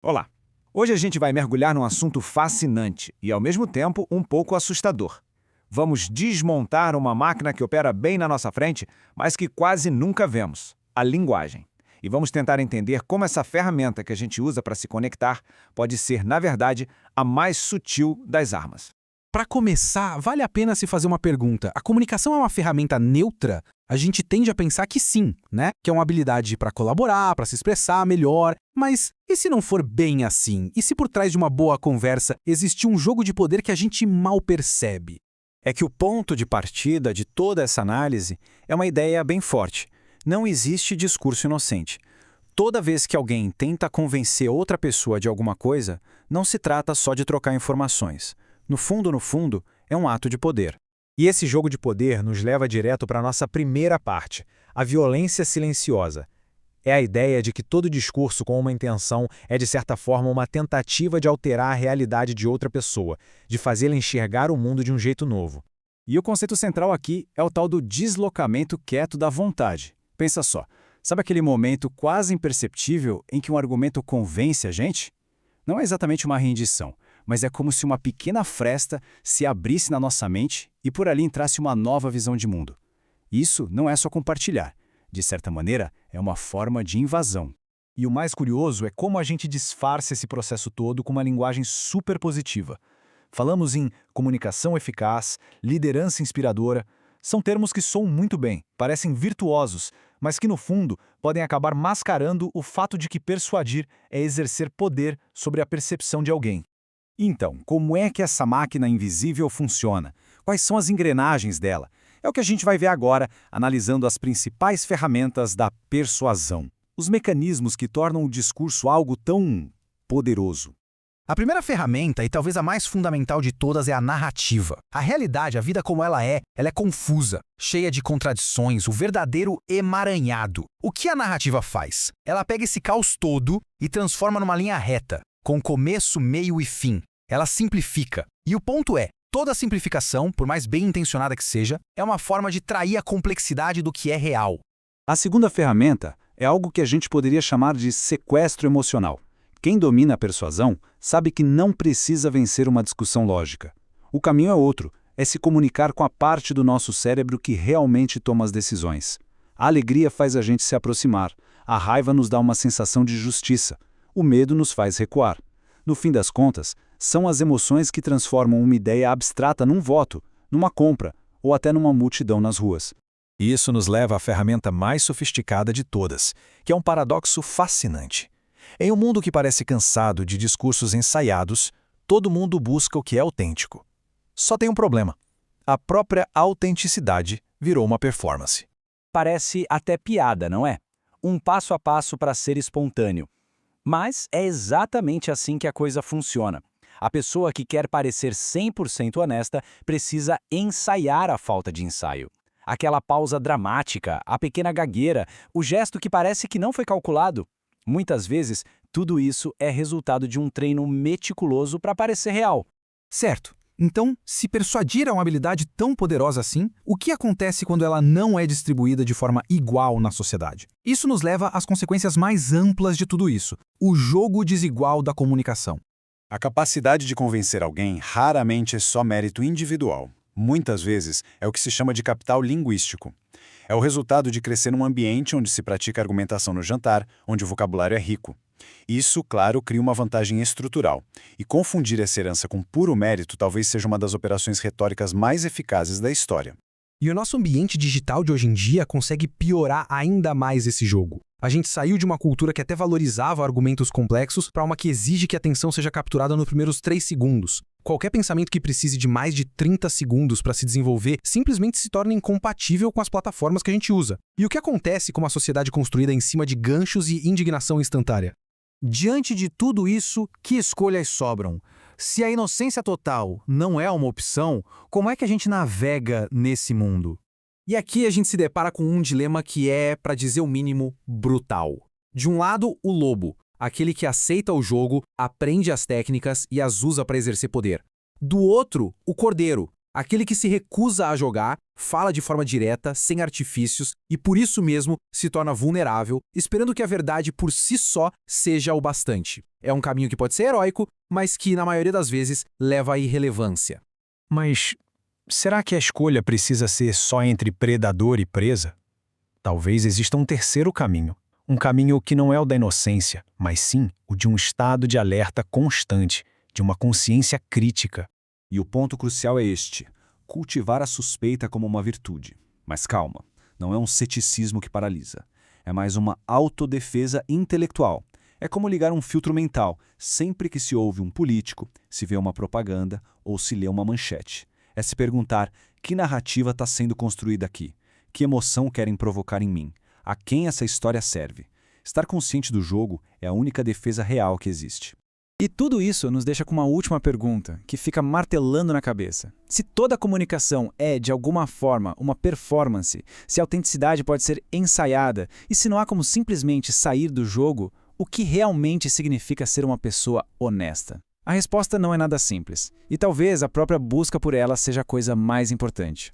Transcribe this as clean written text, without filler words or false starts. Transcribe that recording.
Olá! Hoje a gente vai mergulhar num assunto fascinante e, ao mesmo tempo, um pouco assustador. Vamos desmontar uma máquina que opera bem na nossa frente, mas que quase nunca vemos: a linguagem. E vamos tentar entender como essa ferramenta que a gente usa para se conectar pode ser, na verdade, a mais sutil das armas. Para começar, vale a pena se fazer uma pergunta. A comunicação é uma ferramenta neutra? A gente tende a pensar que sim, né? Que é uma habilidade para colaborar, para se expressar melhor. Mas e se não for bem assim? E se por trás de uma boa conversa existe um jogo de poder que a gente mal percebe? É que o ponto de partida de toda essa análise é uma ideia bem forte. Não existe discurso inocente. Toda vez que alguém tenta convencer outra pessoa de alguma coisa, não se trata só de trocar informações. No fundo, é um ato de poder. E esse jogo de poder nos leva direto para a nossa primeira parte, a violência silenciosa. É a ideia de que todo discurso com uma intenção é, de certa forma, uma tentativa de alterar a realidade de outra pessoa, de fazê-la enxergar o mundo de um jeito novo. E o conceito central aqui é o tal do deslocamento quieto da vontade. Pensa só, sabe aquele momento quase imperceptível em que um argumento convence a gente? Não é exatamente uma rendição, mas é como se uma pequena fresta se abrisse na nossa mente e por ali entrasse uma nova visão de mundo. Isso não é só compartilhar. De certa maneira, é uma forma de invasão. E o mais curioso é como a gente disfarça esse processo todo com uma linguagem super positiva. Falamos em comunicação eficaz, liderança inspiradora. São termos que soam muito bem, parecem virtuosos, mas que, no fundo, podem acabar mascarando o fato de que persuadir é exercer poder sobre a percepção de alguém. Então, como é que essa máquina invisível funciona? Quais são as engrenagens dela? É o que a gente vai ver agora, analisando as principais ferramentas da persuasão. Os mecanismos que tornam o discurso algo tão poderoso. A primeira ferramenta, e talvez a mais fundamental de todas, é a narrativa. A realidade, a vida como ela é confusa, cheia de contradições, o verdadeiro emaranhado. O que a narrativa faz? Ela pega esse caos todo e transforma numa linha reta, com começo, meio e fim. Ela simplifica. E o ponto é, toda simplificação, por mais bem intencionada que seja, é uma forma de trair a complexidade do que é real. A segunda ferramenta é algo que a gente poderia chamar de sequestro emocional. Quem domina a persuasão sabe que não precisa vencer uma discussão lógica. O caminho é outro, é se comunicar com a parte do nosso cérebro que realmente toma as decisões. A alegria faz a gente se aproximar, a raiva nos dá uma sensação de justiça, o medo nos faz recuar. No fim das contas, são as emoções que transformam uma ideia abstrata num voto, numa compra ou até numa multidão nas ruas. Isso nos leva à ferramenta mais sofisticada de todas, que é um paradoxo fascinante. Em um mundo que parece cansado de discursos ensaiados, todo mundo busca o que é autêntico. Só tem um problema. A própria autenticidade virou uma performance. Parece até piada, não é? Um passo a passo para ser espontâneo. Mas é exatamente assim que a coisa funciona. A pessoa que quer parecer 100% honesta precisa ensaiar a falta de ensaio. Aquela pausa dramática, a pequena gagueira, o gesto que parece que não foi calculado. Muitas vezes, tudo isso é resultado de um treino meticuloso para parecer real. Certo. Então, se persuadir é uma habilidade tão poderosa assim, o que acontece quando ela não é distribuída de forma igual na sociedade? Isso nos leva às consequências mais amplas de tudo isso, o jogo desigual da comunicação. A capacidade de convencer alguém raramente é só mérito individual. Muitas vezes é o que se chama de capital linguístico. É o resultado de crescer num ambiente onde se pratica argumentação no jantar, onde o vocabulário é rico. Isso, claro, cria uma vantagem estrutural. E confundir essa herança com puro mérito talvez seja uma das operações retóricas mais eficazes da história. E o nosso ambiente digital de hoje em dia consegue piorar ainda mais esse jogo. A gente saiu de uma cultura que até valorizava argumentos complexos para uma que exige que a atenção seja capturada nos primeiros 3 segundos. Qualquer pensamento que precise de mais de 30 segundos para se desenvolver simplesmente se torna incompatível com as plataformas que a gente usa. E o que acontece com uma sociedade construída em cima de ganchos e indignação instantânea? Diante de tudo isso, que escolhas sobram? Se a inocência total não é uma opção, como é que a gente navega nesse mundo? E aqui a gente se depara com um dilema que é, para dizer o mínimo, brutal. De um lado, o lobo, aquele que aceita o jogo, aprende as técnicas e as usa para exercer poder. Do outro, o cordeiro, Aquele que se recusa a jogar, fala de forma direta, sem artifícios e por isso mesmo se torna vulnerável, esperando que a verdade por si só seja o bastante. É um caminho que pode ser heróico, mas que na maioria das vezes leva à irrelevância. Mas será que a escolha precisa ser só entre predador e presa? Talvez exista um terceiro caminho. Um caminho que não é o da inocência, mas sim o de um estado de alerta constante, de uma consciência crítica. E o ponto crucial é este: cultivar a suspeita como uma virtude. Mas calma, não é um ceticismo que paralisa. É mais uma autodefesa intelectual. É como ligar um filtro mental sempre que se ouve um político, se vê uma propaganda ou se lê uma manchete. É se perguntar: que narrativa está sendo construída aqui? Que emoção querem provocar em mim? A quem essa história serve? Estar consciente do jogo é a única defesa real que existe. E tudo isso nos deixa com uma última pergunta, que fica martelando na cabeça. Se toda comunicação é, de alguma forma, uma performance, se a autenticidade pode ser ensaiada, e se não há como simplesmente sair do jogo, o que realmente significa ser uma pessoa honesta? A resposta não é nada simples, e talvez a própria busca por ela seja a coisa mais importante.